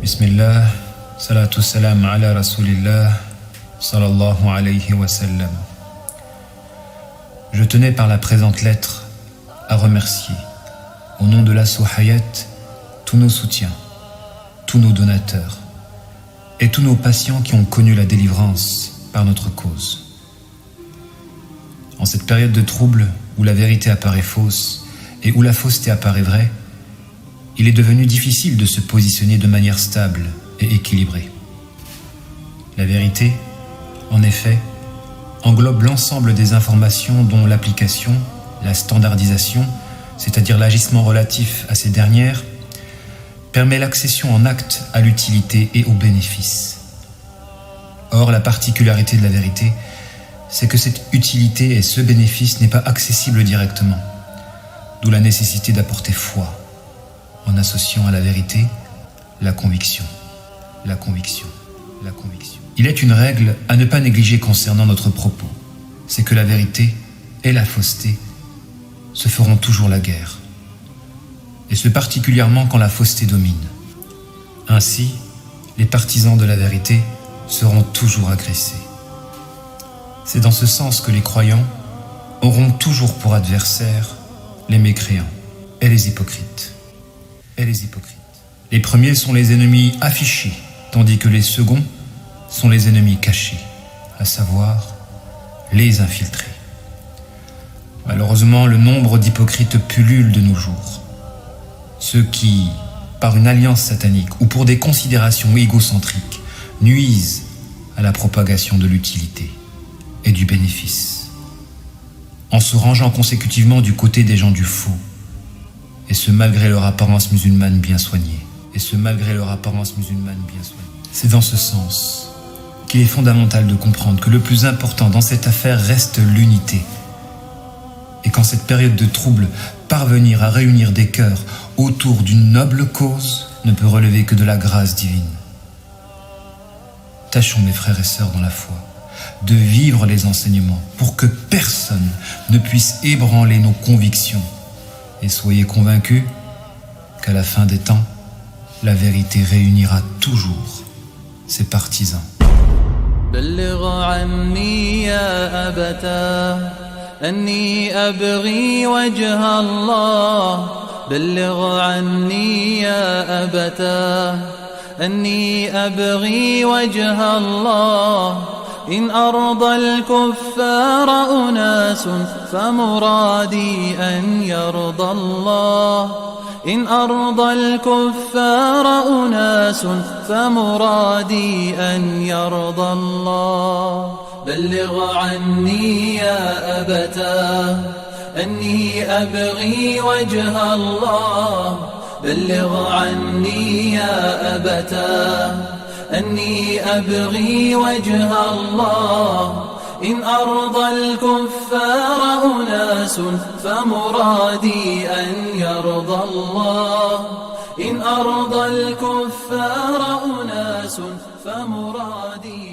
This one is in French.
Bismillah, salatu salam ala rasulillah, sallallahu alayhi wa sallam. Je tenais par la présente lettre à remercier, au nom de l'Asso Hayat, tous nos soutiens, tous nos donateurs et tous nos patients qui ont connu la délivrance par notre cause. En cette période de trouble où la vérité apparaît fausse et où la fausseté apparaît vraie, il est devenu difficile de se positionner de manière stable et équilibrée. La vérité, en effet, englobe l'ensemble des informations dont l'application, la standardisation, c'est-à-dire l'agissement relatif à ces dernières, permet l'accession en acte à l'utilité et au bénéfice. Or, la particularité de la vérité, c'est que cette utilité et ce bénéfice n'est pas accessible directement, d'où la nécessité d'apporter foi, en associant à la vérité la conviction, la conviction, la conviction. Il est une règle à ne pas négliger concernant notre propos, c'est que la vérité et la fausseté se feront toujours la guerre, et ce particulièrement quand la fausseté domine. Ainsi, les partisans de la vérité seront toujours agressés. C'est dans ce sens que les croyants auront toujours pour adversaires les mécréants et les hypocrites. Les premiers sont les ennemis affichés, tandis que les seconds sont les ennemis cachés, à savoir les infiltrés. Malheureusement, le nombre d'hypocrites pullule de nos jours. Ceux qui, par une alliance satanique ou pour des considérations égocentriques, nuisent à la propagation de l'utilité et du bénéfice, en se rangeant consécutivement du côté des gens du faux, et ce malgré leur apparence musulmane bien soignée. C'est dans ce sens qu'il est fondamental de comprendre que le plus important dans cette affaire reste l'unité, et qu'en cette période de trouble, parvenir à réunir des cœurs autour d'une noble cause ne peut relever que de la grâce divine. Tâchons, mes frères et sœurs dans la foi, de vivre les enseignements pour que personne ne puisse ébranler nos convictions. Et soyez convaincus qu'à la fin des temps, la vérité réunira toujours ses partisans. بلغ عني يا أبتاه أني أبغي وجه الله بلغ عني يا أبتاه أني أبغي وجه الله إن أرضى الكفار أناس فمرادي أن يرضى الله إن أرضى الكفار أناس فمرادي أن يرضى الله بلغ عني يا أبتاه أني أبغي وجه الله بلغ عني يا أبتاه أني أبغي وجه الله إن أرضى الكفار أناس فمرادي أن يرضى الله إن أرضى الكفار أناس فمرادي